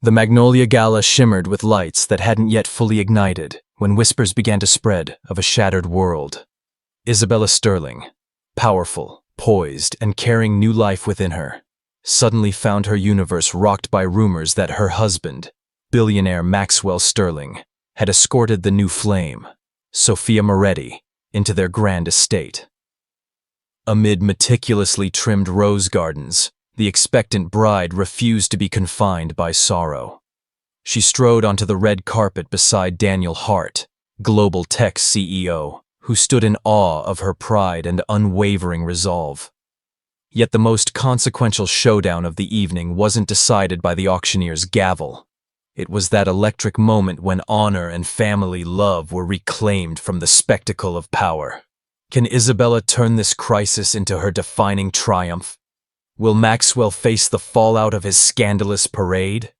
The Magnolia Gala shimmered with lights that hadn't yet fully ignited when whispers began to spread of a shattered world. Isabella Sterling, powerful, poised, and carrying new life within her, suddenly found her universe rocked by rumors that her husband, billionaire Maxwell Sterling, had escorted the new flame, Sophia Moretti, into their grand estate. Amid meticulously trimmed rose gardens, the expectant bride refused to be confined by sorrow. She strode onto the red carpet beside Daniel Hart, global tech CEO, who stood in awe of her pride and unwavering resolve. Yet the most consequential showdown of the evening wasn't decided by the auctioneer's gavel. It was that electric moment when honor and family love were reclaimed from the spectacle of power. Can Isabella turn this crisis into her defining triumph? Will Maxwell face the fallout of his scandalous parade?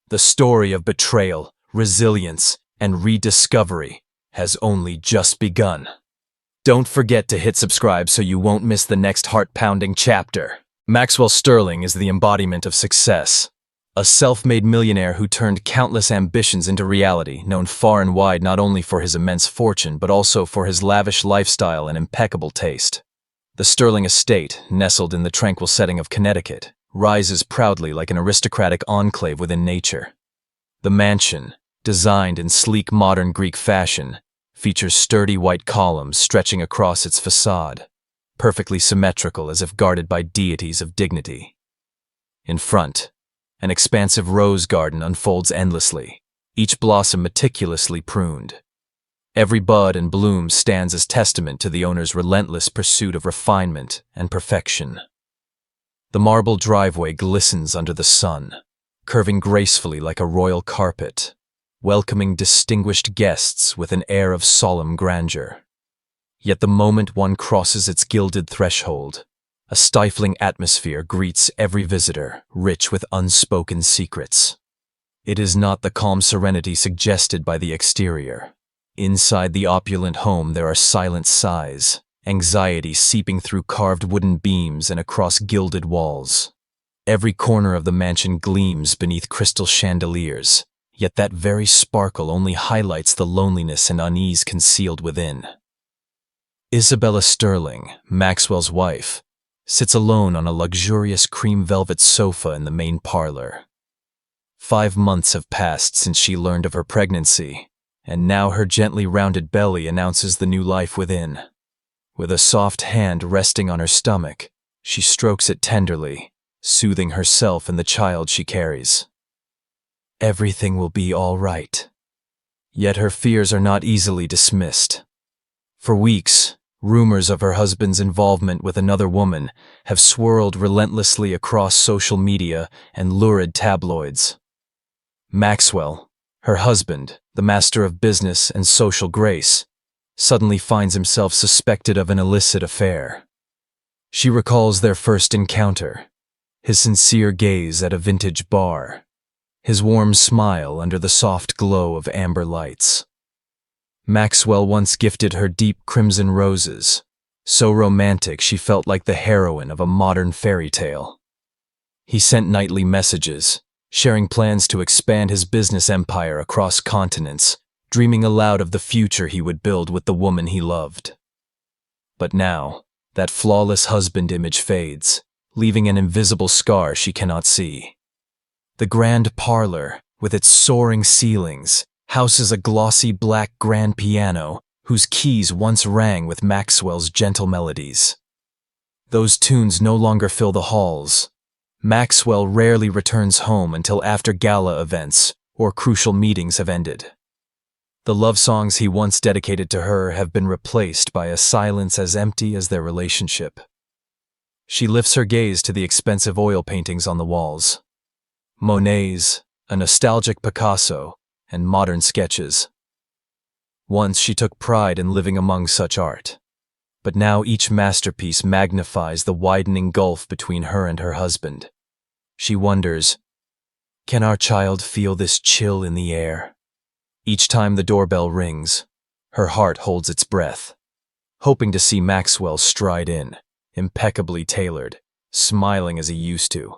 The story of betrayal, resilience, and rediscovery has only just begun. Don't forget to hit subscribe so you won't miss the next heart-pounding chapter. Maxwell Sterling is the embodiment of success. A self-made millionaire who turned countless ambitions into reality, known far and wide not only for his immense fortune but also for his lavish lifestyle and impeccable taste. The Sterling estate, nestled in the tranquil setting of Connecticut, rises proudly like an aristocratic enclave within nature. The mansion, designed in sleek modern Greek fashion, features sturdy white columns stretching across its facade, perfectly symmetrical as if guarded by deities of dignity. In front, an expansive rose garden unfolds endlessly, each blossom meticulously pruned. Every bud and bloom stands as testament to the owner's relentless pursuit of refinement and perfection. The marble driveway glistens under the sun, curving gracefully like a royal carpet, welcoming distinguished guests with an air of solemn grandeur. Yet the moment one crosses its gilded threshold, a stifling atmosphere greets every visitor, rich with unspoken secrets. It is not the calm serenity suggested by the exterior. Inside the opulent home there are silent sighs, anxiety seeping through carved wooden beams and across gilded walls. Every corner of the mansion gleams beneath crystal chandeliers, yet that very sparkle only highlights the loneliness and unease concealed within. Isabella Sterling, Maxwell's wife, sits alone on a luxurious cream velvet sofa in the main parlor. 5 months have passed since she learned of her pregnancy, and now her gently rounded belly announces the new life within. With a soft hand resting on her stomach, she strokes it tenderly, soothing herself and the child she carries. Everything will be all right. Yet her fears are not easily dismissed. For weeks, rumors of her husband's involvement with another woman have swirled relentlessly across social media and lurid tabloids. Maxwell, her husband, the master of business and social grace, suddenly finds himself suspected of an illicit affair. She recalls their first encounter, his sincere gaze at a vintage bar, his warm smile under the soft glow of amber lights. Maxwell once gifted her deep crimson roses, so romantic she felt like the heroine of a modern fairy tale. He sent nightly messages, sharing plans to expand his business empire across continents, dreaming aloud of the future he would build with the woman he loved. But now, that flawless husband image fades, leaving an invisible scar she cannot see. The grand parlor, with its soaring ceilings, houses a glossy black grand piano whose keys once rang with Maxwell's gentle melodies. Those tunes no longer fill the halls. Maxwell rarely returns home until after gala events or crucial meetings have ended. The love songs he once dedicated to her have been replaced by a silence as empty as their relationship. She lifts her gaze to the expensive oil paintings on the walls. Monet's, a nostalgic Picasso, and modern sketches. Once she took pride in living among such art, but now each masterpiece magnifies the widening gulf between her and her husband. She wonders, can our child feel this chill in the air? Each time the doorbell rings, her heart holds its breath, hoping to see Maxwell stride in, impeccably tailored, smiling as he used to.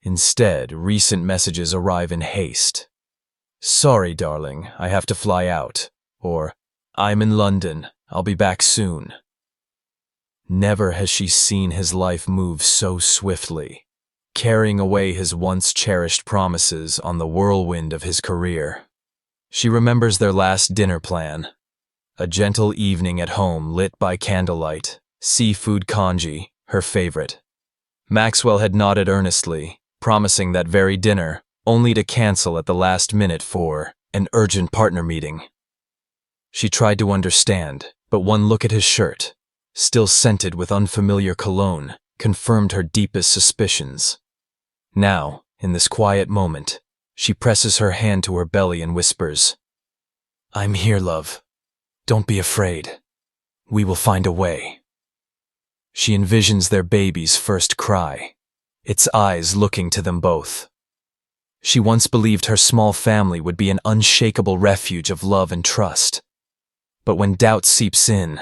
Instead, recent messages arrive in haste. "Sorry, darling, I have to fly out." Or, "I'm in London, I'll be back soon." Never has she seen his life move so swiftly, carrying away his once cherished promises on the whirlwind of his career. She remembers their last dinner plan, a gentle evening at home lit by candlelight, seafood congee, her favorite. Maxwell had nodded earnestly, promising that very dinner, only to cancel at the last minute for an urgent partner meeting. She tried to understand, but one look at his shirt, still scented with unfamiliar cologne, confirmed her deepest suspicions. Now, in this quiet moment, she presses her hand to her belly and whispers, "I'm here, love. Don't be afraid. We will find a way." She envisions their baby's first cry, its eyes looking to them both. She once believed her small family would be an unshakable refuge of love and trust. But when doubt seeps in,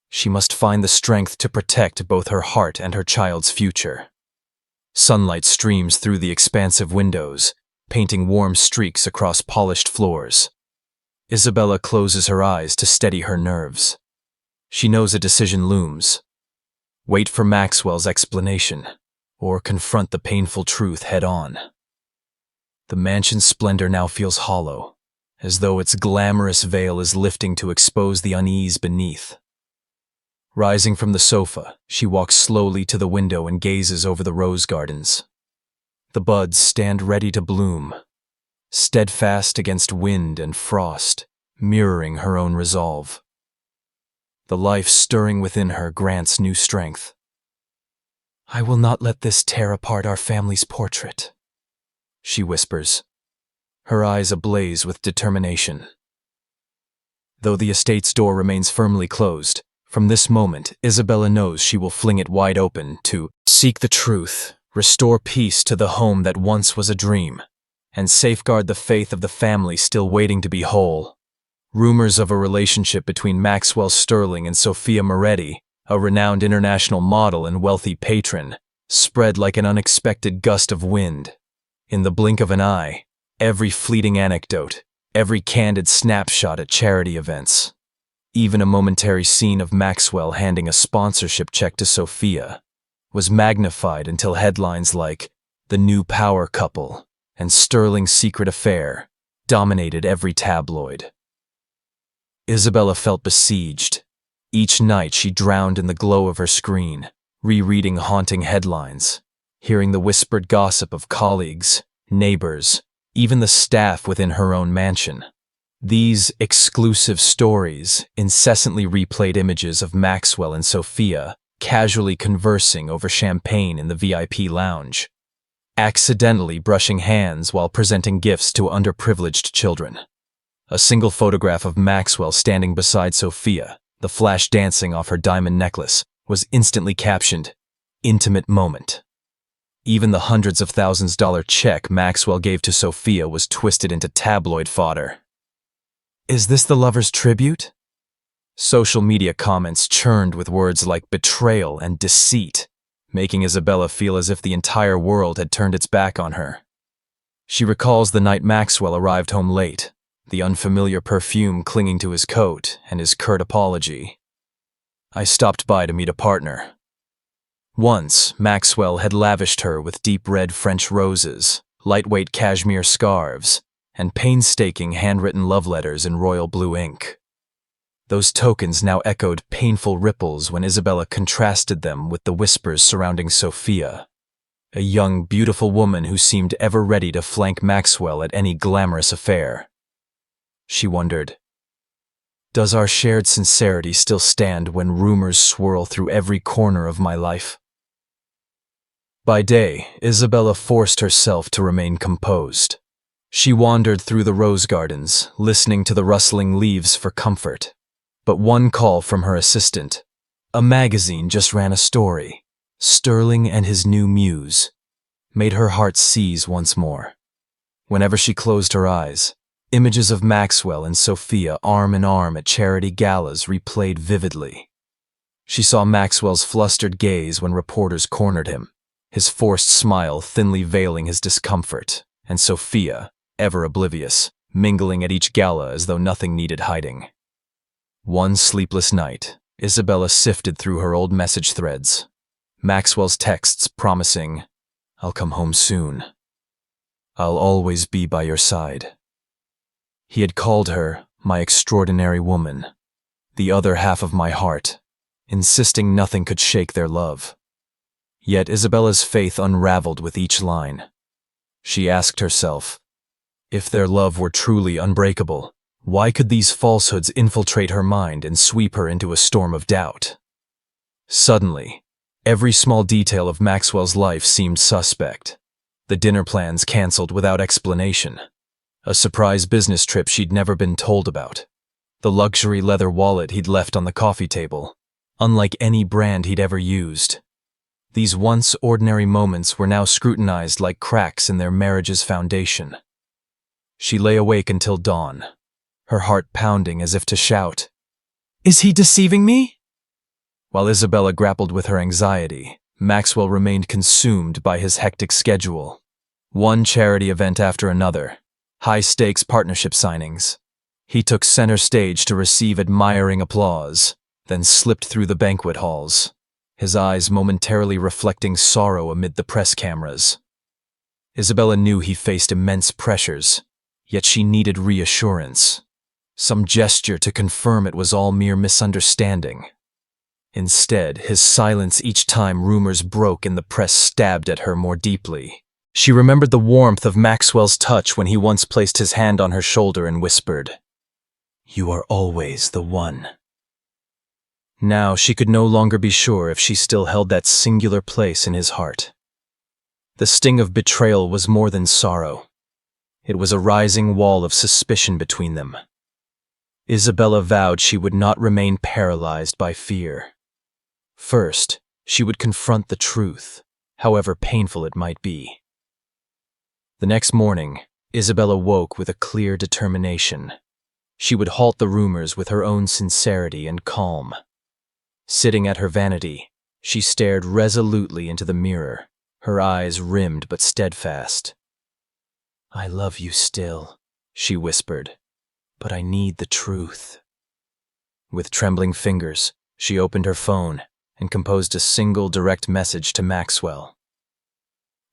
she must find the strength to protect both her heart and her child's future. Sunlight streams through the expansive windows, painting warm streaks across polished floors. Isabella closes her eyes to steady her nerves. She knows a decision looms. Wait for Maxwell's explanation, or confront the painful truth head-on. The mansion's splendor now feels hollow, as though its glamorous veil is lifting to expose the unease beneath. Rising from the sofa, she walks slowly to the window and gazes over the rose gardens. The buds stand ready to bloom, steadfast against wind and frost, mirroring her own resolve. The life stirring within her grants new strength. "I will not let this tear apart our family's portrait," she whispers, her eyes ablaze with determination. Though the estate's door remains firmly closed, from this moment Isabella knows she will fling it wide open to seek the truth, restore peace to the home that once was a dream, and safeguard the faith of the family still waiting to be whole. Rumors of a relationship between Maxwell Sterling and Sophia Moretti, a renowned international model and wealthy patron, spread like an unexpected gust of wind. In the blink of an eye, every fleeting anecdote, every candid snapshot at charity events, even a momentary scene of Maxwell handing a sponsorship check to Sophia, was magnified until headlines like "The New Power Couple" and "Sterling's Secret Affair" dominated every tabloid. Isabella felt besieged. Each night she drowned in the glow of her screen, rereading haunting headlines, hearing the whispered gossip of colleagues, neighbors, even the staff within her own mansion. These exclusive stories incessantly replayed images of Maxwell and Sophia casually conversing over champagne in the VIP lounge, accidentally brushing hands while presenting gifts to underprivileged children. A single photograph of Maxwell standing beside Sophia, the flash dancing off her diamond necklace, was instantly captioned, "Intimate Moment." Even the hundreds of thousands-dollar check Maxwell gave to Sophia was twisted into tabloid fodder. "Is this the lover's tribute?" Social media comments churned with words like betrayal and deceit, making Isabella feel as if the entire world had turned its back on her. She recalls the night Maxwell arrived home late, the unfamiliar perfume clinging to his coat and his curt apology. "I stopped by to meet a partner." Once, Maxwell had lavished her with deep red French roses, lightweight cashmere scarves, and painstaking handwritten love letters in royal blue ink. Those tokens now echoed painful ripples when Isabella contrasted them with the whispers surrounding Sophia, a young, beautiful woman who seemed ever ready to flank Maxwell at any glamorous affair. She wondered, does our shared sincerity still stand when rumors swirl through every corner of my life? By day, Isabella forced herself to remain composed. She wandered through the rose gardens, listening to the rustling leaves for comfort. But one call from her assistant, a magazine just ran a story, Sterling and His New Muse, made her heart seize once more. Whenever she closed her eyes, images of Maxwell and Sophia arm in arm at charity galas replayed vividly. She saw Maxwell's flustered gaze when reporters cornered him, his forced smile thinly veiling his discomfort, and Sophia, ever oblivious, mingling at each gala as though nothing needed hiding. One sleepless night, Isabella sifted through her old message threads. Maxwell's texts promising, "I'll come home soon. I'll always be by your side." He had called her my extraordinary woman, the other half of my heart, insisting nothing could shake their love. Yet Isabella's faith unraveled with each line. She asked herself, if their love were truly unbreakable, why could these falsehoods infiltrate her mind and sweep her into a storm of doubt? Suddenly, every small detail of Maxwell's life seemed suspect. The dinner plans canceled without explanation. A surprise business trip she'd never been told about. The luxury leather wallet he'd left on the coffee table, unlike any brand he'd ever used. These once ordinary moments were now scrutinized like cracks in their marriage's foundation. She lay awake until dawn, her heart pounding as if to shout, "Is he deceiving me?" While Isabella grappled with her anxiety, Maxwell remained consumed by his hectic schedule. One charity event after another, high-stakes partnership signings. He took center stage to receive admiring applause, then slipped through the banquet halls, his eyes momentarily reflecting sorrow amid the press cameras. Isabella knew he faced immense pressures, yet she needed reassurance, some gesture to confirm it was all mere misunderstanding. Instead, his silence each time rumors broke and the press stabbed at her more deeply. She remembered the warmth of Maxwell's touch when he once placed his hand on her shoulder and whispered, "You are always the one." Now she could no longer be sure if she still held that singular place in his heart. The sting of betrayal was more than sorrow. It was a rising wall of suspicion between them. Isabella vowed she would not remain paralyzed by fear. First, she would confront the truth, however painful it might be. The next morning, Isabella woke with a clear determination. She would halt the rumors with her own sincerity and calm. Sitting at her vanity, she stared resolutely into the mirror, her eyes rimmed but steadfast. "I love you still," she whispered, "but I need the truth." With trembling fingers, she opened her phone and composed a single direct message to Maxwell.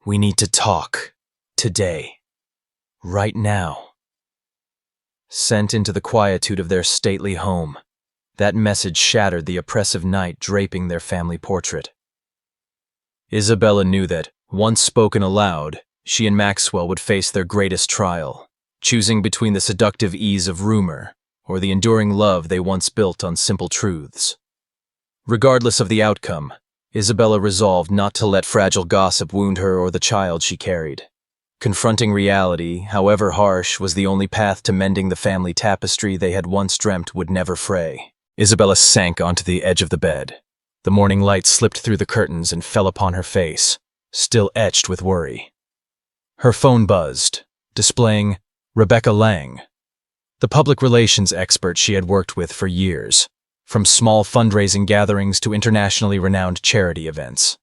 "We need to talk. Today. Right now." Sent into the quietude of their stately home, that message shattered the oppressive night draping their family portrait. Isabella knew that, once spoken aloud, she and Maxwell would face their greatest trial, choosing between the seductive ease of rumor or the enduring love they once built on simple truths. Regardless of the outcome, Isabella resolved not to let fragile gossip wound her or the child she carried. Confronting reality, however harsh, was the only path to mending the family tapestry they had once dreamt would never fray. Isabella sank onto the edge of the bed. The morning light slipped through the curtains and fell upon her face, still etched with worry. Her phone buzzed, displaying Rebecca Lang, the public relations expert she had worked with for years, from small fundraising gatherings to internationally renowned charity events.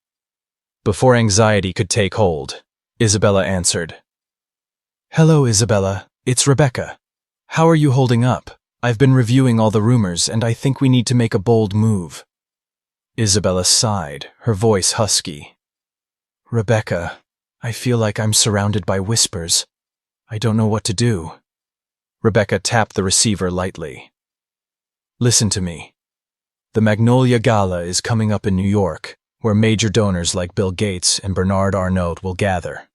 Before anxiety could take hold, Isabella answered. "Hello, Isabella. It's Rebecca. How are you holding up? I've been reviewing all the rumors, and I think we need to make a bold move." Isabella sighed, her voice husky. "Rebecca, I feel like I'm surrounded by whispers. I don't know what to do." Rebecca tapped the receiver lightly. "Listen to me. The Magnolia Gala is coming up in New York, where major donors like Bill Gates and Bernard Arnault will gather.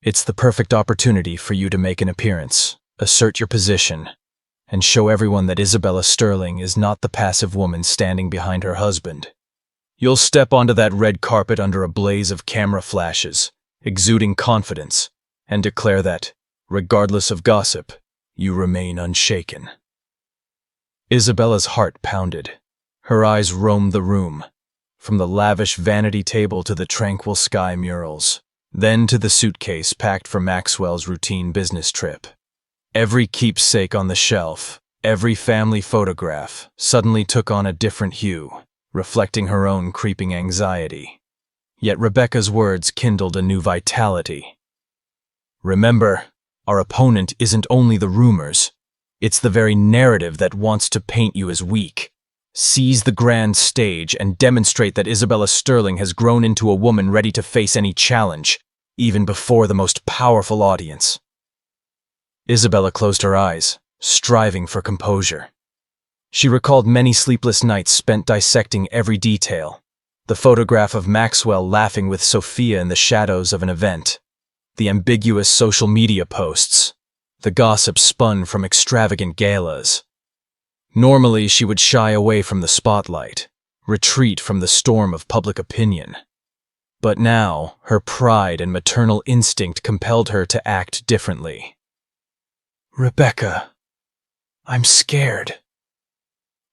It's the perfect opportunity for you to make an appearance, assert your position, and show everyone that Isabella Sterling is not the passive woman standing behind her husband. You'll step onto that red carpet under a blaze of camera flashes, exuding confidence, and declare that, regardless of gossip, you remain unshaken." Isabella's heart pounded. Her eyes roamed the room, from the lavish vanity table to the tranquil sky murals, then to the suitcase packed for Maxwell's routine business trip. Every keepsake on the shelf, every family photograph, suddenly took on a different hue, reflecting her own creeping anxiety. Yet Rebecca's words kindled a new vitality. Remember, our opponent isn't only the rumors. It's the very narrative that wants to paint you as weak. Seize the grand stage and demonstrate that Isabella Sterling has grown into a woman ready to face any challenge, even before the most powerful audience. Isabella closed her eyes, striving for composure. She recalled many sleepless nights spent dissecting every detail. The photograph of Maxwell laughing with Sophia in the shadows of an event, the ambiguous social media posts, the gossip spun from extravagant galas. Normally, she would shy away from the spotlight, retreat from the storm of public opinion. But now, her pride and maternal instinct compelled her to act differently. "Rebecca, I'm scared,"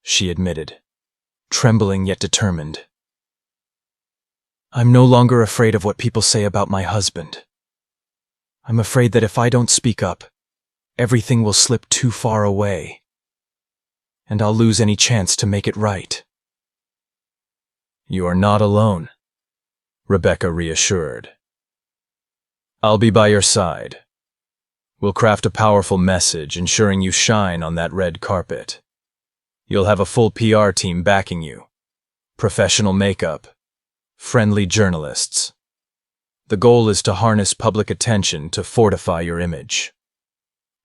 she admitted, trembling yet determined. "I'm no longer afraid of what people say about my husband. I'm afraid that if I don't speak up, everything will slip too far away, and I'll lose any chance to make it right." "You are not alone," Rebecca reassured. "I'll be by your side. We'll craft a powerful message ensuring you shine on that red carpet. You'll have a full PR team backing you, professional makeup, friendly journalists. The goal is to harness public attention to fortify your image."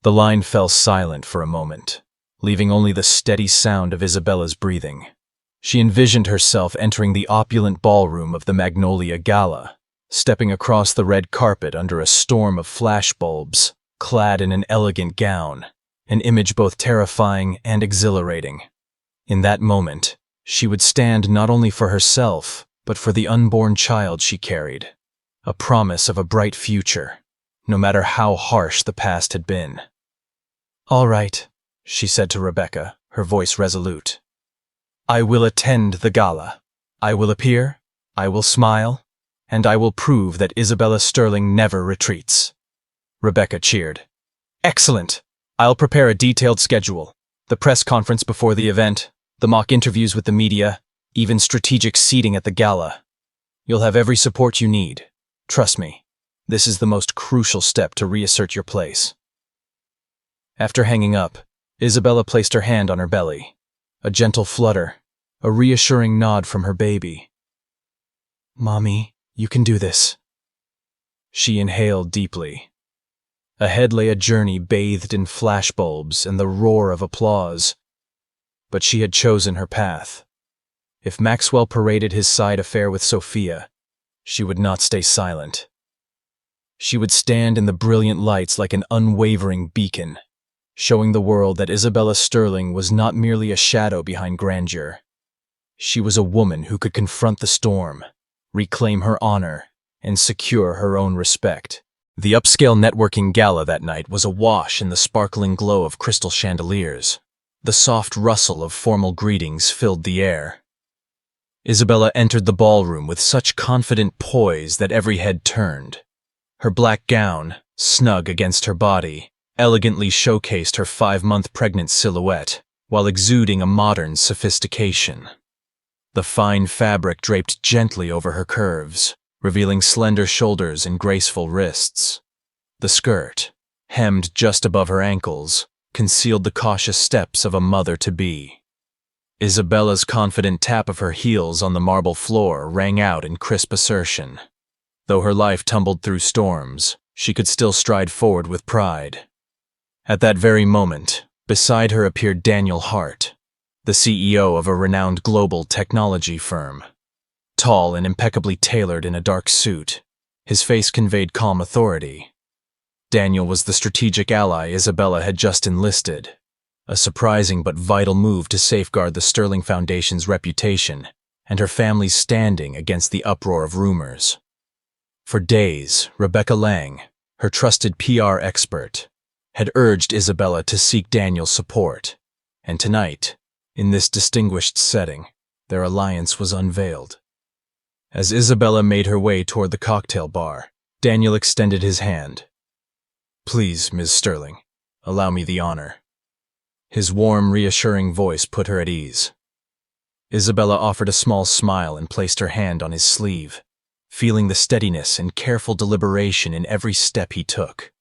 The line fell silent for a moment, leaving only the steady sound of Isabella's breathing. She envisioned herself entering the opulent ballroom of the Magnolia Gala, stepping across the red carpet under a storm of flashbulbs, clad in an elegant gown, an image both terrifying and exhilarating. In that moment, she would stand not only for herself, but for the unborn child she carried, a promise of a bright future, no matter how harsh the past had been. "All right," she said to Rebecca, her voice resolute. "I will attend the gala. I will appear, I will smile, and I will prove that Isabella Sterling never retreats." Rebecca cheered. "Excellent! I'll prepare a detailed schedule. The press conference before the event, the mock interviews with the media, even strategic seating at the gala. You'll have every support you need. Trust me, this is the most crucial step to reassert your place." After hanging up, Isabella placed her hand on her belly. A gentle flutter, a reassuring nod from her baby. "Mommy, you can do this." She inhaled deeply. Ahead lay a journey bathed in flashbulbs and the roar of applause. But she had chosen her path. If Maxwell paraded his side affair with Sophia, she would not stay silent. She would stand in the brilliant lights like an unwavering beacon, showing the world that Isabella Sterling was not merely a shadow behind grandeur. She was a woman who could confront the storm, reclaim her honor, and secure her own respect. The upscale networking gala that night was awash in the sparkling glow of crystal chandeliers. The soft rustle of formal greetings filled the air. Isabella entered the ballroom with such confident poise that every head turned. Her black gown, snug against her body, elegantly showcased her 5-month pregnant silhouette, while exuding a modern sophistication. The fine fabric draped gently over her curves, revealing slender shoulders and graceful wrists. The skirt, hemmed just above her ankles, concealed the cautious steps of a mother-to-be. Isabella's confident tap of her heels on the marble floor rang out in crisp assertion. Though her life tumbled through storms, she could still stride forward with pride. At that very moment, beside her appeared Daniel Hart, the CEO of a renowned global technology firm. Tall and impeccably tailored in a dark suit, his face conveyed calm authority. Daniel was the strategic ally Isabella had just enlisted, a surprising but vital move to safeguard the Sterling Foundation's reputation and her family's standing against the uproar of rumors. For days, Rebecca Lang, her trusted PR expert, had urged Isabella to seek Daniel's support, and tonight, in this distinguished setting, their alliance was unveiled. As Isabella made her way toward the cocktail bar, Daniel extended his hand. "Please, Ms. Sterling, allow me the honor." His warm, reassuring voice put her at ease. Isabella offered a small smile and placed her hand on his sleeve, feeling the steadiness and careful deliberation in every step he took.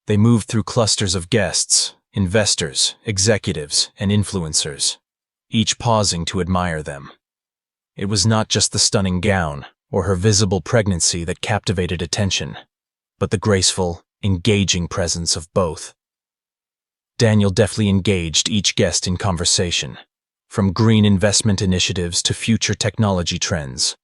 They moved through clusters of guests, investors, executives, and influencers, each pausing to admire them. It was not just the stunning gown or her visible pregnancy that captivated attention, but the graceful, engaging presence of both. Daniel deftly engaged each guest in conversation, from green investment initiatives to future technology trends,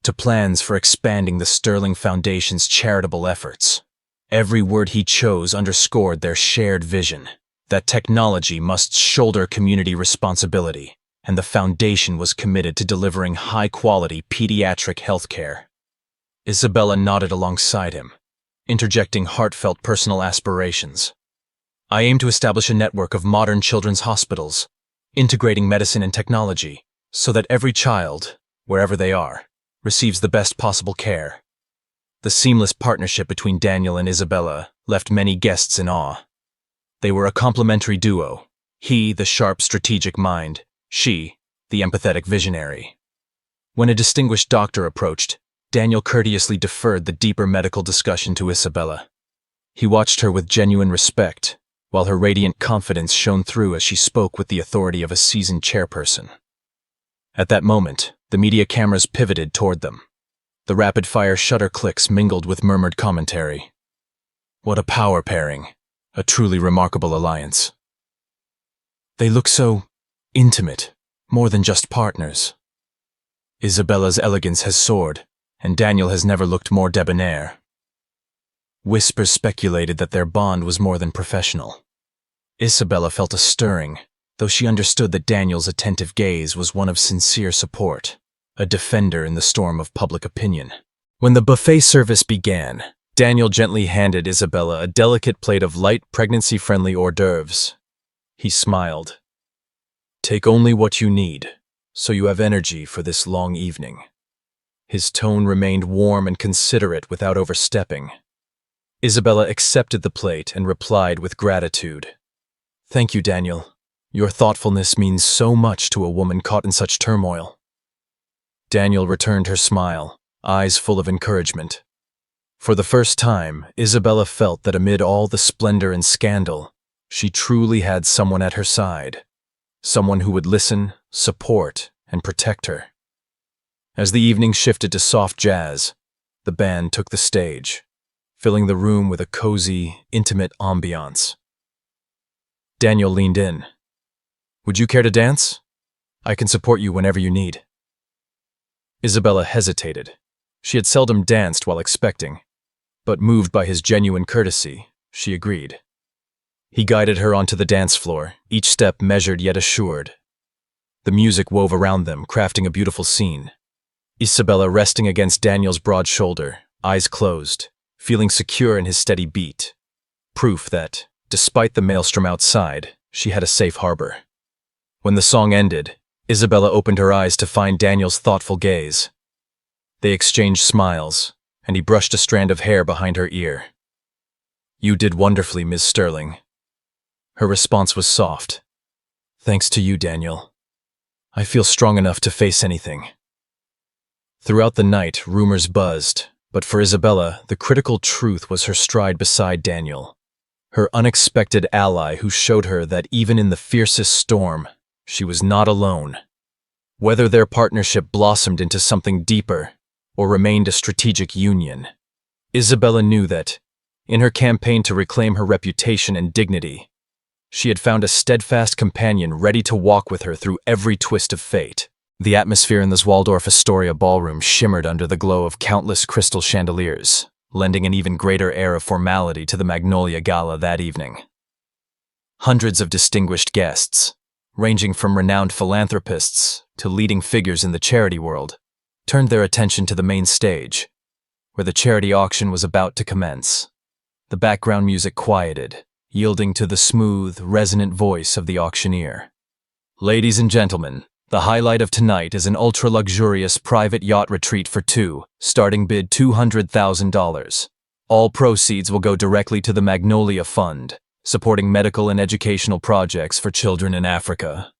to plans for expanding the Sterling Foundation's charitable efforts. Every word he chose underscored their shared vision, that technology must shoulder community responsibility, and the foundation was committed to delivering high-quality pediatric health care. Isabella nodded alongside him, interjecting heartfelt personal aspirations. I aim to establish a network of modern children's hospitals, integrating medicine and technology, so that every child, wherever they are, receives the best possible care. The seamless partnership between Daniel and Isabella left many guests in awe. They were a complementary duo, he the sharp strategic mind, she the empathetic visionary. When a distinguished doctor approached, Daniel courteously deferred the deeper medical discussion to Isabella. He watched her with genuine respect, while her radiant confidence shone through as she spoke with the authority of a seasoned chairperson. At that moment, the media cameras pivoted toward them. The rapid-fire shutter clicks mingled with murmured commentary. What a power pairing, a truly remarkable alliance. They look so intimate, more than just partners. Isabella's elegance has soared, and Daniel has never looked more debonair. Whispers speculated that their bond was more than professional. Isabella felt a stirring, though she understood that Daniel's attentive gaze was one of sincere support, a defender in the storm of public opinion. When the buffet service began, Daniel gently handed Isabella a delicate plate of light, pregnancy-friendly hors d'oeuvres. He smiled. Take only what you need, so you have energy for this long evening. His tone remained warm and considerate without overstepping. Isabella accepted the plate and replied with gratitude. Thank you, Daniel. Your thoughtfulness means so much to a woman caught in such turmoil. Daniel returned her smile, eyes full of encouragement. For the first time, Isabella felt that amid all the splendor and scandal, she truly had someone at her side, someone who would listen, support, and protect her. As the evening shifted to soft jazz, the band took the stage, filling the room with a cozy, intimate ambiance. Daniel leaned in. Would you care to dance? I can support you whenever you need. Isabella hesitated. She had seldom danced while expecting, but moved by his genuine courtesy, she agreed. He guided her onto the dance floor, each step measured yet assured. The music wove around them, crafting a beautiful scene. Isabella resting against Daniel's broad shoulder, eyes closed, feeling secure in his steady beat. Proof that, despite the maelstrom outside, she had a safe harbor. When the song ended, Isabella opened her eyes to find Daniel's thoughtful gaze. They exchanged smiles, and he brushed a strand of hair behind her ear. You did wonderfully, Ms. Sterling. Her response was soft. Thanks to you, Daniel. I feel strong enough to face anything. Throughout the night, rumors buzzed, but for Isabella, the critical truth was her stride beside Daniel, her unexpected ally who showed her that even in the fiercest storm, she was not alone. Whether their partnership blossomed into something deeper or remained a strategic union, Isabella knew that, in her campaign to reclaim her reputation and dignity, she had found a steadfast companion ready to walk with her through every twist of fate. The atmosphere in the Waldorf Astoria ballroom shimmered under the glow of countless crystal chandeliers, lending an even greater air of formality to the Magnolia Gala that evening. Hundreds of distinguished guests, ranging from renowned philanthropists to leading figures in the charity world, turned their attention to the main stage, where the charity auction was about to commence. The background music quieted, yielding to the smooth, resonant voice of the auctioneer. Ladies and gentlemen, the highlight of tonight is an ultra-luxurious private yacht retreat for two, starting bid $200,000. All proceeds will go directly to the Magnolia Fund, supporting medical and educational projects for children in Africa.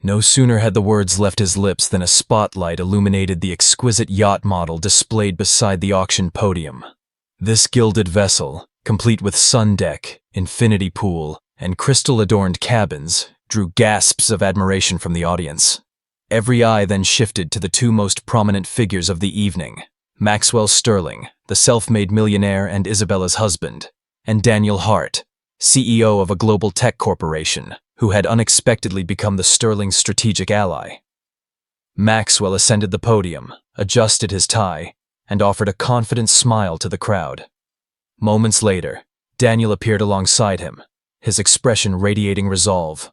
No sooner had the words left his lips than a spotlight illuminated the exquisite yacht model displayed beside the auction podium. This gilded vessel, complete with sun deck, infinity pool, and crystal-adorned cabins, drew gasps of admiration from the audience. Every eye then shifted to the two most prominent figures of the evening, Maxwell Sterling, the self-made millionaire and Isabella's husband, and Daniel Hart, CEO of a global tech corporation, who had unexpectedly become the Sterling's strategic ally. Maxwell ascended the podium, adjusted his tie, and offered a confident smile to the crowd. Moments later, Daniel appeared alongside him, his expression radiating resolve.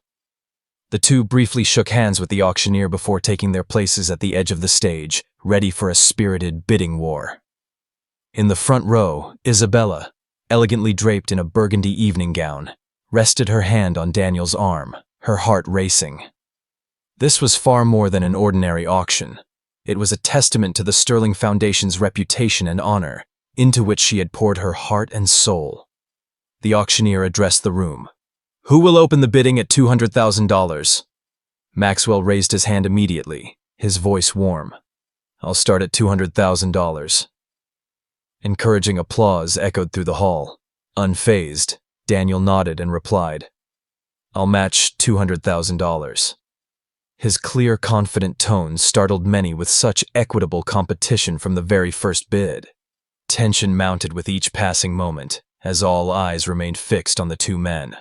The two briefly shook hands with the auctioneer before taking their places at the edge of the stage, ready for a spirited bidding war. In the front row, Isabella, elegantly draped in a burgundy evening gown, rested her hand on Daniel's arm, her heart racing. This was far more than an ordinary auction. It was a testament to the Sterling Foundation's reputation and honor, into which she had poured her heart and soul. The auctioneer addressed the room. "Who will open the bidding at $200,000? Maxwell raised his hand immediately, his voice warm. "I'll start at $200,000. Encouraging applause echoed through the hall. Unfazed, Daniel nodded and replied, "I'll match $200,000. His clear, confident tone startled many with such equitable competition from the very first bid. Tension mounted with each passing moment, as all eyes remained fixed on the two men.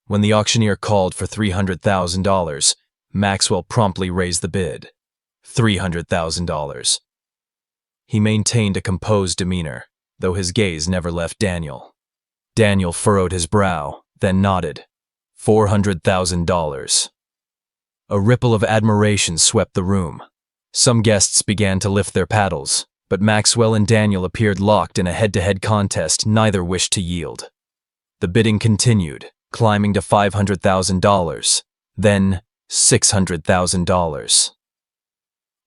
When the auctioneer called for $300,000, Maxwell promptly raised the bid. $300,000. He maintained a composed demeanor, though his gaze never left Daniel. Daniel furrowed his brow, then nodded. $400,000. A ripple of admiration swept the room. Some guests began to lift their paddles, but Maxwell and Daniel appeared locked in a head-to-head contest neither wished to yield. The bidding continued, climbing to $500,000, then $600,000.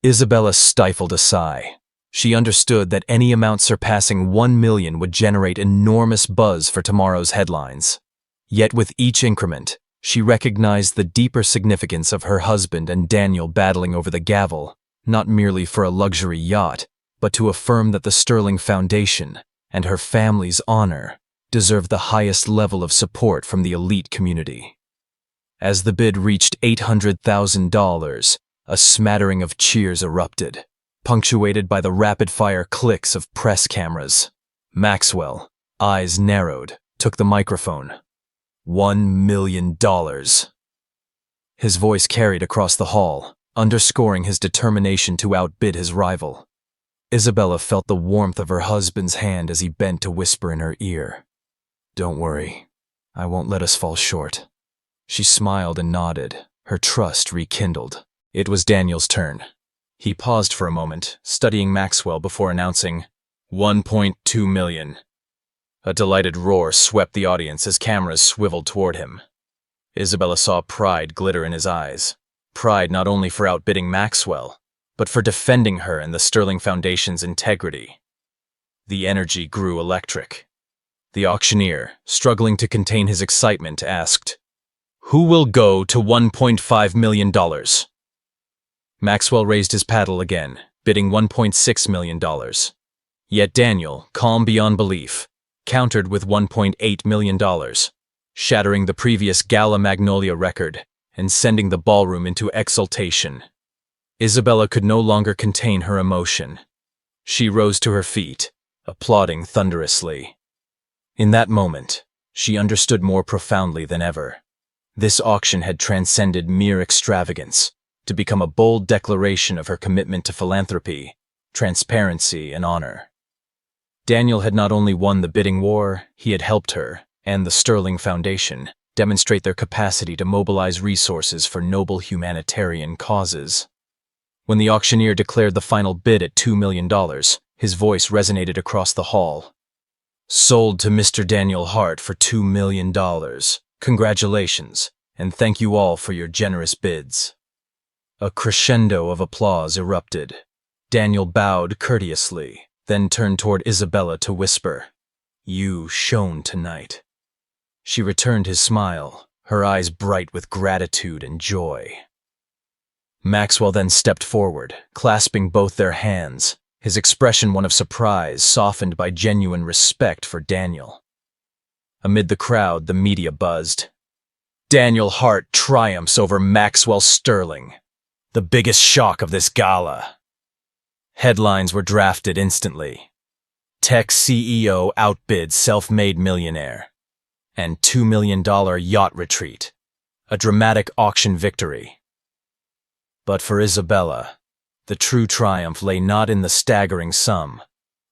Isabella stifled a sigh. She understood that any amount surpassing $1 million would generate enormous buzz for tomorrow's headlines. Yet with each increment, she recognized the deeper significance of her husband and Daniel battling over the gavel, not merely for a luxury yacht, but to affirm that the Sterling Foundation and her family's honor deserved the highest level of support from the elite community. As the bid reached $800,000, a smattering of cheers erupted, punctuated by the rapid-fire clicks of press cameras. Maxwell, eyes narrowed, took the microphone. $1 million. His voice carried across the hall, underscoring his determination to outbid his rival. Isabella felt the warmth of her husband's hand as he bent to whisper in her ear. "Don't worry, I won't let us fall short." She smiled and nodded, her trust rekindled. It was Daniel's turn. He paused for a moment, studying Maxwell before announcing, $1.2 million. A delighted roar swept the audience as cameras swiveled toward him. Isabella saw pride glitter in his eyes. Pride not only for outbidding Maxwell, but for defending her and the Sterling Foundation's integrity. The energy grew electric. The auctioneer, struggling to contain his excitement, asked, "Who will go to $1.5 million? Maxwell raised his paddle again, bidding $1.6 million. Yet Daniel, calm beyond belief, countered with $1.8 million, shattering the previous Gala Magnolia record and sending the ballroom into exultation. Isabella could no longer contain her emotion. She rose to her feet, applauding thunderously. In that moment, she understood more profoundly than ever. This auction had transcended mere extravagance to become a bold declaration of her commitment to philanthropy, transparency, and honor. Daniel had not only won the bidding war, he had helped her, and the Sterling Foundation, demonstrate their capacity to mobilize resources for noble humanitarian causes. When the auctioneer declared the final bid at $2 million, his voice resonated across the hall. "Sold to Mr. Daniel Hart for $2 million. Congratulations, and thank you all for your generous bids." A crescendo of applause erupted. Daniel bowed courteously, then turned toward Isabella to whisper, "You shone tonight." She returned his smile, her eyes bright with gratitude and joy. Maxwell then stepped forward, clasping both their hands, his expression one of surprise, softened by genuine respect for Daniel. Amid the crowd, the media buzzed. Daniel Hart triumphs over Maxwell Sterling. The biggest shock of this gala. Headlines were drafted instantly. Tech CEO outbids self-made millionaire. And $2 million yacht retreat. A dramatic auction victory. But for Isabella, the true triumph lay not in the staggering sum,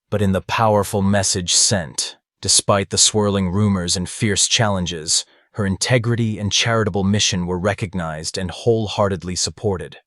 but in the powerful message sent. Despite the swirling rumors and fierce challenges, her integrity and charitable mission were recognized and wholeheartedly supported.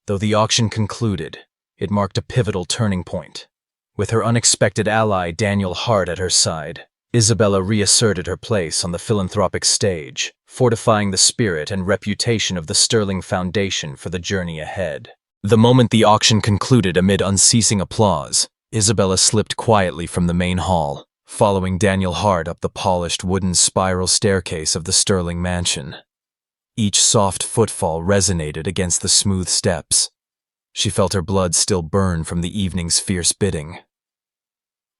Though the auction concluded, it marked a pivotal turning point. With her unexpected ally Daniel Hart at her side, Isabella reasserted her place on the philanthropic stage, fortifying the spirit and reputation of the Sterling Foundation for the journey ahead. The moment the auction concluded amid unceasing applause, Isabella slipped quietly from the main hall, following Daniel Hart up the polished wooden spiral staircase of the Sterling mansion. Each soft footfall resonated against the smooth steps. She felt her blood still burn from the evening's fierce bidding.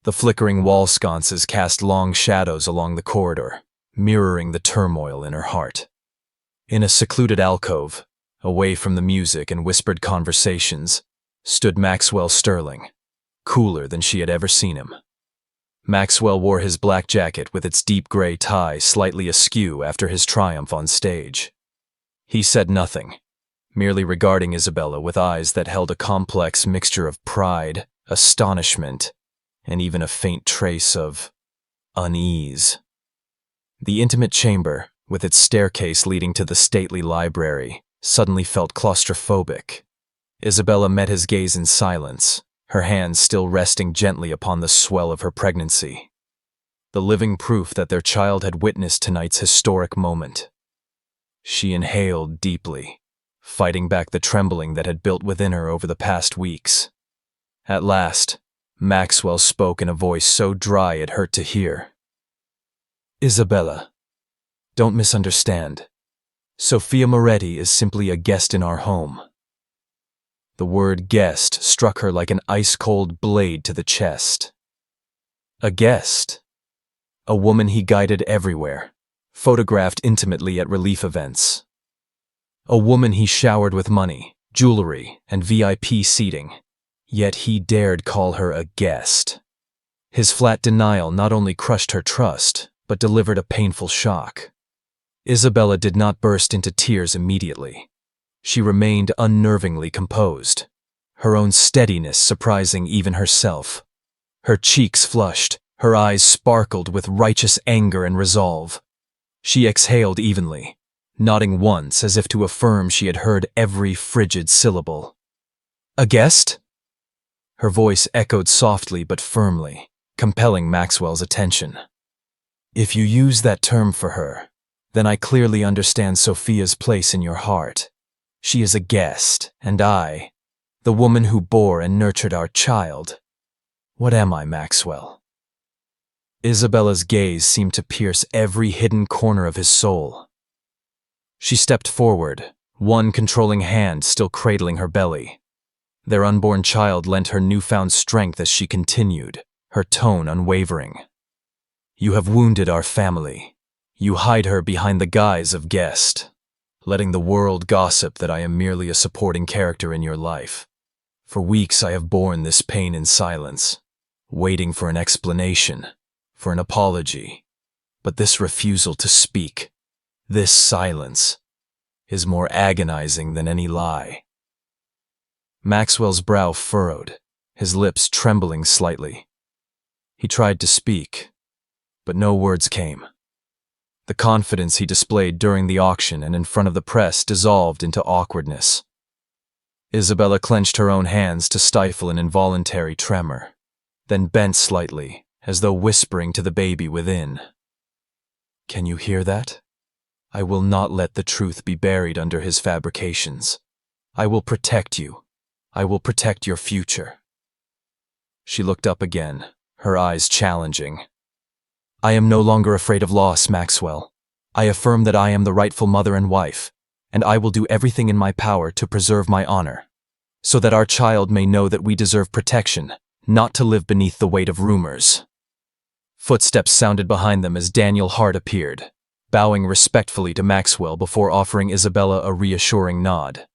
The flickering wall sconces cast long shadows along the corridor, mirroring the turmoil in her heart. In a secluded alcove, away from the music and whispered conversations, stood Maxwell Sterling, cooler than she had ever seen him. Maxwell wore his black jacket with its deep gray tie slightly askew after his triumph on stage. He said nothing, merely regarding Isabella with eyes that held a complex mixture of pride, astonishment, and even a faint trace of unease. The intimate chamber, with its staircase leading to the stately library, suddenly felt claustrophobic. Isabella met his gaze in silence, her hands still resting gently upon the swell of her pregnancy. The living proof that their child had witnessed tonight's historic moment. She inhaled deeply, fighting back the trembling that had built within her over the past weeks. At last, Maxwell spoke in a voice so dry it hurt to hear. Isabella, don't misunderstand. Sophia Moretti is simply a guest in our home. The word guest struck her like an ice-cold blade to the chest. A guest. A woman he guided everywhere, photographed intimately at relief events. A woman he showered with money, jewelry, and VIP seating. Yet he dared call her a guest. His flat denial not only crushed her trust, but delivered a painful shock. Isabella did not burst into tears immediately. She remained unnervingly composed, her own steadiness surprising even herself. Her cheeks flushed, her eyes sparkled with righteous anger and resolve. She exhaled evenly, nodding once as if to affirm she had heard every frigid syllable. A guest? Her voice echoed softly but firmly, compelling Maxwell's attention. If you use that term for her, then I clearly understand Sophia's place in your heart. She is a guest, and I, the woman who bore and nurtured our child. What am I, Maxwell? Isabella's gaze seemed to pierce every hidden corner of his soul. She stepped forward, one controlling hand still cradling her belly. Their unborn child lent her newfound strength as she continued, her tone unwavering. You have wounded our family. You hide her behind the guise of guest, letting the world gossip that I am merely a supporting character in your life. For weeks I have borne this pain in silence, waiting for an explanation, for an apology. But this refusal to speak, this silence, is more agonizing than any lie. Maxwell's brow furrowed, his lips trembling slightly. He tried to speak, but no words came. The confidence he displayed during the auction and in front of the press dissolved into awkwardness. Isabella clenched her own hands to stifle an involuntary tremor, then bent slightly, as though whispering to the baby within. Can you hear that? I will not let the truth be buried under his fabrications. I will protect you. I will protect your future. She looked up again, her eyes challenging. I am no longer afraid of loss, Maxwell. I affirm that I am the rightful mother and wife, and I will do everything in my power to preserve my honor, so that our child may know that we deserve protection, not to live beneath the weight of rumors." Footsteps sounded behind them as Daniel Hart appeared, bowing respectfully to Maxwell before offering Isabella a reassuring nod.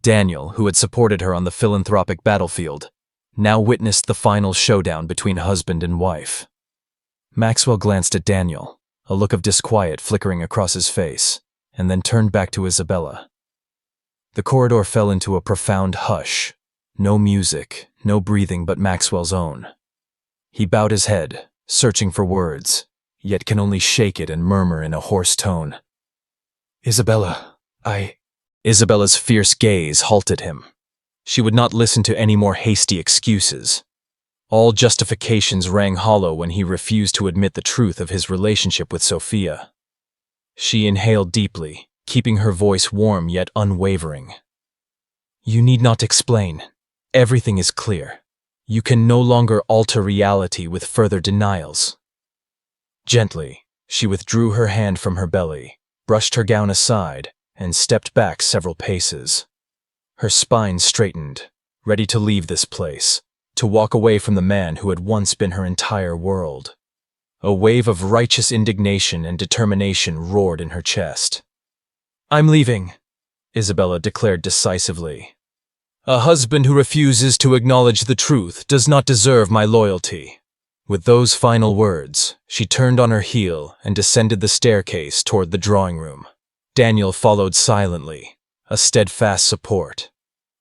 Daniel, who had supported her on the philanthropic battlefield, now witnessed the final showdown between husband and wife. Maxwell glanced at Daniel, a look of disquiet flickering across his face, and then turned back to Isabella. The corridor fell into a profound hush. No music, no breathing but Maxwell's own. He bowed his head, searching for words, yet can only shake it and murmur in a hoarse tone, "Isabella, Isabella's fierce gaze halted him. She would not listen to any more hasty excuses. All justifications rang hollow when he refused to admit the truth of his relationship with Sophia. She inhaled deeply, keeping her voice warm yet unwavering. "You need not explain. Everything is clear. You can no longer alter reality with further denials." Gently, she withdrew her hand from her belly, brushed her gown aside, and stepped back several paces. Her spine straightened, ready to leave this place, to walk away from the man who had once been her entire world. A wave of righteous indignation and determination roared in her chest. "I'm leaving," Isabella declared decisively. "A husband who refuses to acknowledge the truth does not deserve my loyalty." With those final words, she turned on her heel and descended the staircase toward the drawing room. Daniel followed silently, a steadfast support.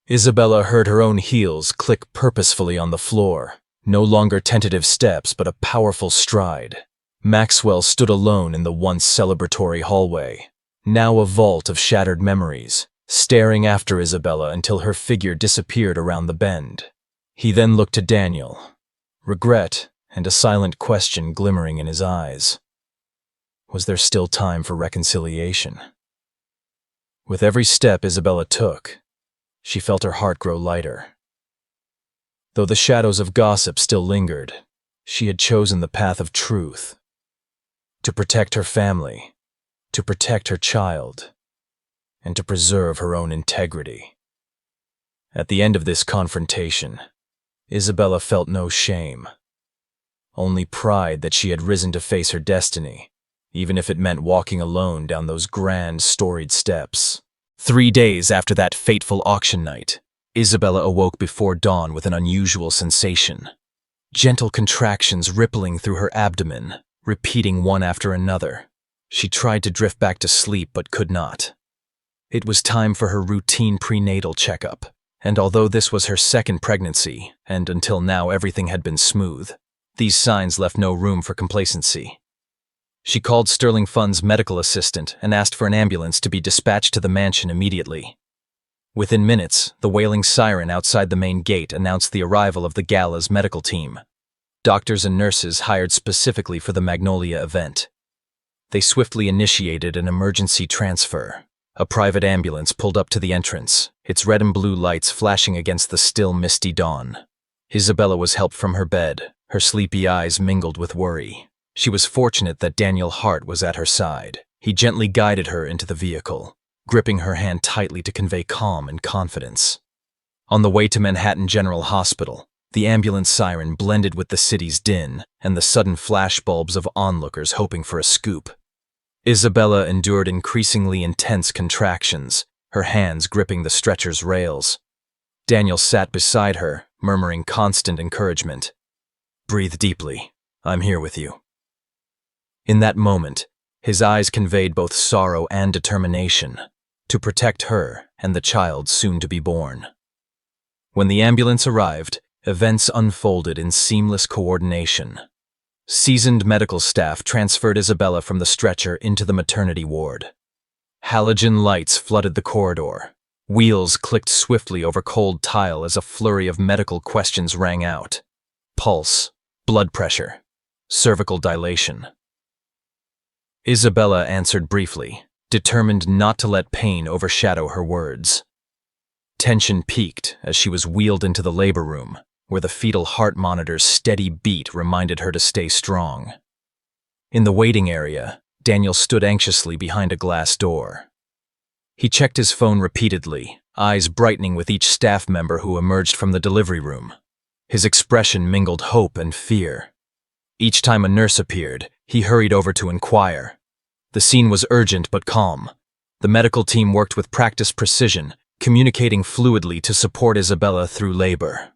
Isabella heard her own heels click purposefully on the floor, no longer tentative steps but a powerful stride. Maxwell stood alone in the once celebratory hallway, now a vault of shattered memories, staring after Isabella until her figure disappeared around the bend. He then looked to Daniel, regret and a silent question glimmering in his eyes. Was there still time for reconciliation? With every step Isabella took, she felt her heart grow lighter. Though the shadows of gossip still lingered, she had chosen the path of truth. To protect her family, to protect her child, and to preserve her own integrity. At the end of this confrontation, Isabella felt no shame, only pride that she had risen to face her destiny, even if it meant walking alone down those grand, storied steps. 3 days after that fateful auction night, Isabella awoke before dawn with an unusual sensation. Gentle contractions rippling through her abdomen, repeating one after another. She tried to drift back to sleep but could not. It was time for her routine prenatal checkup, and although this was her second pregnancy, and until now everything had been smooth, these signs left no room for complacency. She called Sterling Fund's medical assistant and asked for an ambulance to be dispatched to the mansion immediately. Within minutes, the wailing siren outside the main gate announced the arrival of the gala's medical team. Doctors and nurses hired specifically for the Magnolia event. They swiftly initiated an emergency transfer. A private ambulance pulled up to the entrance, its red and blue lights flashing against the still misty dawn. Isabella was helped from her bed, her sleepy eyes mingled with worry. She was fortunate that Daniel Hart was at her side. He gently guided her into the vehicle, gripping her hand tightly to convey calm and confidence. On the way to Manhattan General Hospital, the ambulance siren blended with the city's din and the sudden flashbulbs of onlookers hoping for a scoop. Isabella endured increasingly intense contractions, her hands gripping the stretcher's rails. Daniel sat beside her, murmuring constant encouragement. "Breathe deeply. I'm here with you." In that moment, his eyes conveyed both sorrow and determination to protect her and the child soon to be born. When the ambulance arrived, events unfolded in seamless coordination. Seasoned medical staff transferred Isabella from the stretcher into the maternity ward. Halogen lights flooded the corridor. Wheels clicked swiftly over cold tile as a flurry of medical questions rang out. Pulse, blood pressure, cervical dilation. Isabella answered briefly, determined not to let pain overshadow her words. Tension peaked as she was wheeled into the labor room, where the fetal heart monitor's steady beat reminded her to stay strong. In the waiting area, Daniel stood anxiously behind a glass door. He checked his phone repeatedly, eyes brightening with each staff member who emerged from the delivery room. His expression mingled hope and fear. Each time a nurse appeared, he hurried over to inquire. The scene was urgent but calm. The medical team worked with practiced precision, communicating fluidly to support Isabella through labor.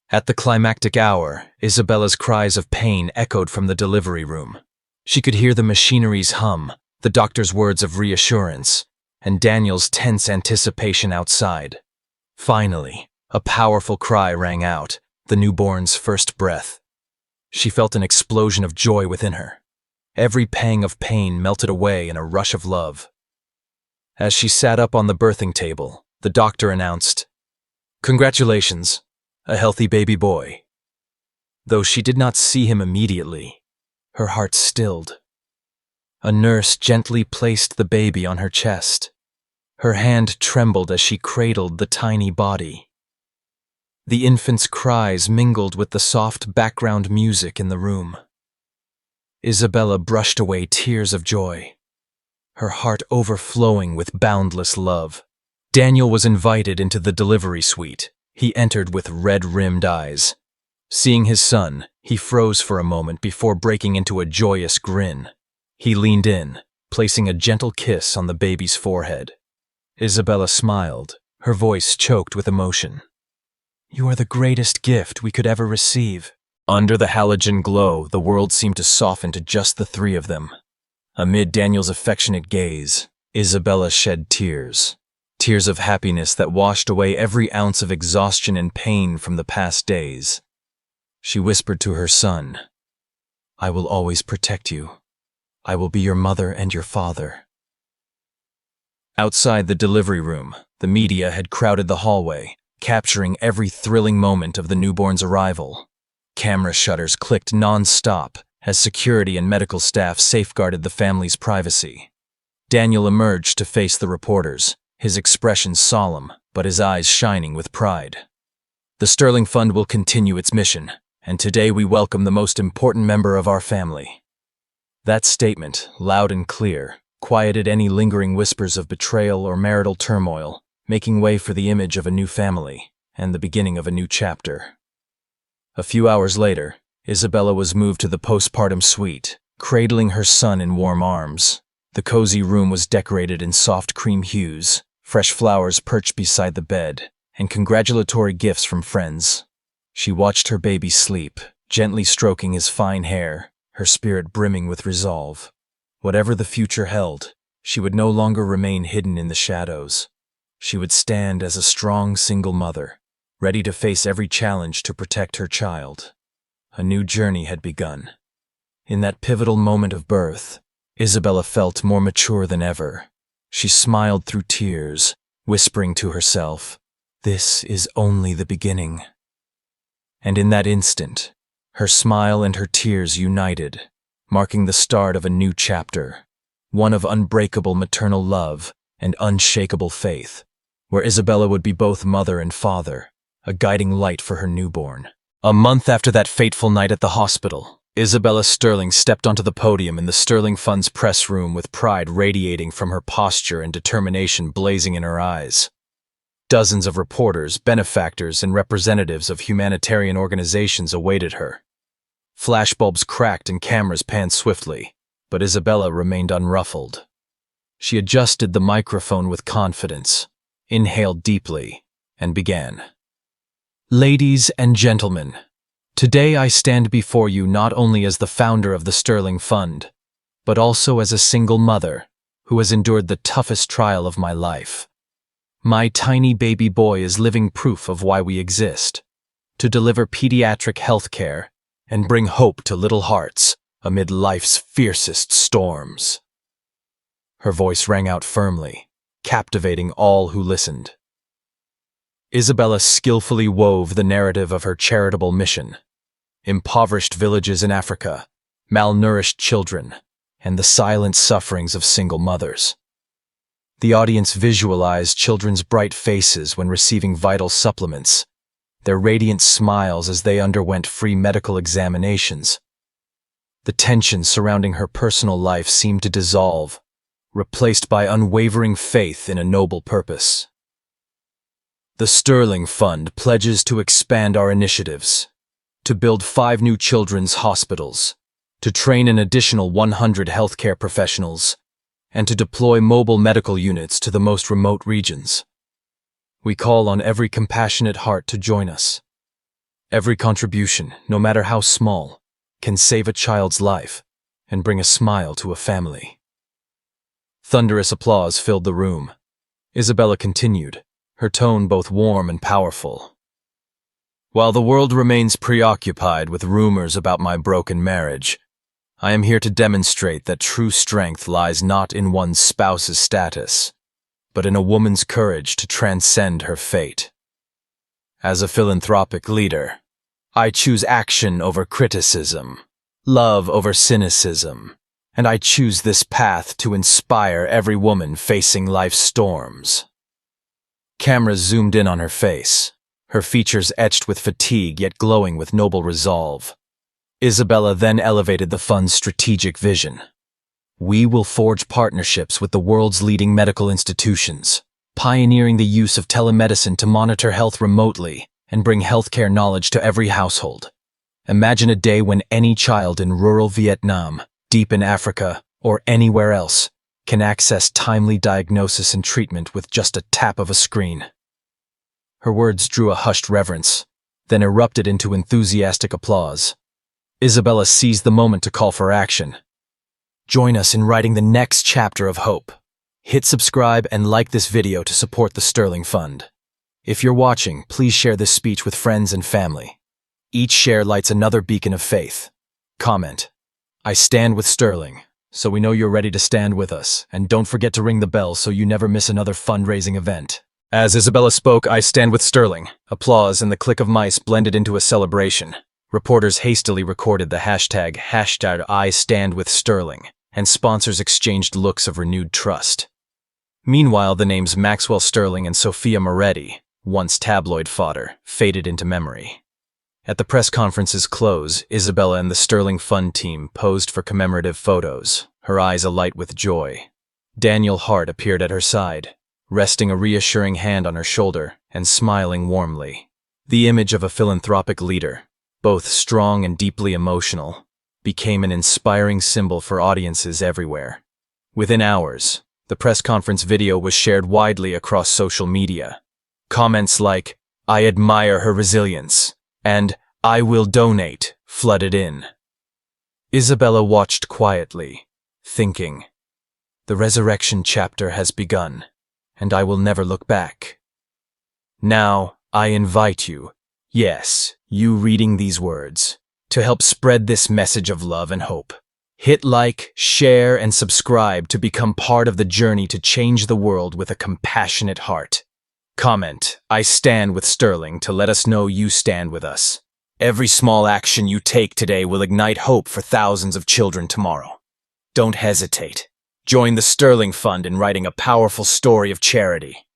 At the climactic hour, Isabella's cries of pain echoed from the delivery room. She could hear the machinery's hum, the doctor's words of reassurance, and Daniel's tense anticipation outside. Finally, a powerful cry rang out, the newborn's first breath. She felt an explosion of joy within her. Every pang of pain melted away in a rush of love. As she sat up on the birthing table, the doctor announced, "Congratulations, a healthy baby boy." Though she did not see him immediately, her heart stilled. A nurse gently placed the baby on her chest. Her hand trembled as she cradled the tiny body. The infant's cries mingled with the soft background music in the room. Isabella brushed away tears of joy, her heart overflowing with boundless love. Daniel was invited into the delivery suite. He entered with red-rimmed eyes. Seeing his son, he froze for a moment before breaking into a joyous grin. He leaned in, placing a gentle kiss on the baby's forehead. Isabella smiled, her voice choked with emotion. "You are the greatest gift we could ever receive." Under the halogen glow, the world seemed to soften to just the three of them. Amid Daniel's affectionate gaze, Isabella shed tears. Tears of happiness that washed away every ounce of exhaustion and pain from the past days. She whispered to her son, "I will always protect you. I will be your mother and your father." Outside the delivery room, the media had crowded the hallway, capturing every thrilling moment of the newborn's arrival. Camera shutters clicked non-stop as security and medical staff safeguarded the family's privacy. Daniel emerged to face the reporters, his expression solemn, but his eyes shining with pride. "The Sterling Fund will continue its mission, and today we welcome the most important member of our family." That statement, loud and clear, quieted any lingering whispers of betrayal or marital turmoil, making way for the image of a new family and the beginning of a new chapter. A few hours later, Isabella was moved to the postpartum suite, cradling her son in warm arms. The cozy room was decorated in soft cream hues, fresh flowers perched beside the bed, and congratulatory gifts from friends. She watched her baby sleep, gently stroking his fine hair, her spirit brimming with resolve. Whatever the future held, she would no longer remain hidden in the shadows. She would stand as a strong single mother, ready to face every challenge to protect her child. A new journey had begun. In that pivotal moment of birth, Isabella felt more mature than ever. She smiled through tears, whispering to herself, "This is only the beginning." And in that instant, her smile and her tears united, marking the start of a new chapter, one of unbreakable maternal love and unshakable faith, where Isabella would be both mother and father, a guiding light for her newborn. A month after that fateful night at the hospital, Isabella Sterling stepped onto the podium in the Sterling Fund's press room with pride radiating from her posture and determination blazing in her eyes. Dozens of reporters, benefactors, and representatives of humanitarian organizations awaited her. Flashbulbs cracked and cameras panned swiftly, but Isabella remained unruffled. She adjusted the microphone with confidence, inhaled deeply, and began. "Ladies and gentlemen, today I stand before you not only as the founder of the Sterling Fund, but also as a single mother who has endured the toughest trial of my life. My tiny baby boy is living proof of why we exist, to deliver pediatric health care and bring hope to little hearts amid life's fiercest storms." Her voice rang out firmly, captivating all who listened. Isabella skillfully wove the narrative of her charitable mission: impoverished villages in Africa, malnourished children, and the silent sufferings of single mothers. The audience visualized children's bright faces when receiving vital supplements, their radiant smiles as they underwent free medical examinations. The tension surrounding her personal life seemed to dissolve, replaced by unwavering faith in a noble purpose. The Sterling Fund pledges to expand our initiatives, to build 5 new children's hospitals, to train an additional 100 healthcare professionals, and to deploy mobile medical units to the most remote regions. We call on every compassionate heart to join us. Every contribution, no matter how small, can save a child's life and bring a smile to a family. Thunderous applause filled the room. Isabella continued, her tone both warm and powerful. While the world remains preoccupied with rumors about my broken marriage, I am here to demonstrate that true strength lies not in one's spouse's status, but in a woman's courage to transcend her fate. As a philanthropic leader, I choose action over criticism, love over cynicism, and I choose this path to inspire every woman facing life's storms. Cameras zoomed in on her face, her features etched with fatigue yet glowing with noble resolve. Isabella then elevated the fund's strategic vision. We will forge partnerships with the world's leading medical institutions, pioneering the use of telemedicine to monitor health remotely and bring healthcare knowledge to every household. Imagine a day when any child in rural Vietnam, deep in Africa, or anywhere else can access timely diagnosis and treatment with just a tap of a screen. Her words drew a hushed reverence, then erupted into enthusiastic applause. Isabella seized the moment to call for action. Join us in writing the next chapter of hope. Hit subscribe and like this video to support the Sterling Fund. If you're watching, please share this speech with friends and family. Each share lights another beacon of faith. Comment, I stand with Sterling, so we know you're ready to stand with us, and don't forget to ring the bell so you never miss another fundraising event. As Isabella spoke, I stand with Sterling. Applause and the click of mice blended into a celebration. Reporters hastily recorded the hashtag #IStandWithSterling, and sponsors exchanged looks of renewed trust. Meanwhile, the names Maxwell Sterling and Sophia Moretti, once tabloid fodder, faded into memory. At the press conference's close, Isabella and the Sterling Fund team posed for commemorative photos, her eyes alight with joy. Daniel Hart appeared at her side, resting a reassuring hand on her shoulder and smiling warmly. The image of a philanthropic leader, both strong and deeply emotional, became an inspiring symbol for audiences everywhere. Within hours, the press conference video was shared widely across social media. Comments like, "I admire her resilience," and "I will donate," flooded in. Isabella watched quietly, thinking, the resurrection chapter has begun, and I will never look back. Now, I invite you, yes, you reading these words, to help spread this message of love and hope. Hit like, share, and subscribe to become part of the journey to change the world with a compassionate heart. Comment, I stand with Sterling, to let us know you stand with us. Every small action you take today will ignite hope for thousands of children tomorrow. Don't hesitate. Join the Sterling Fund in writing a powerful story of charity.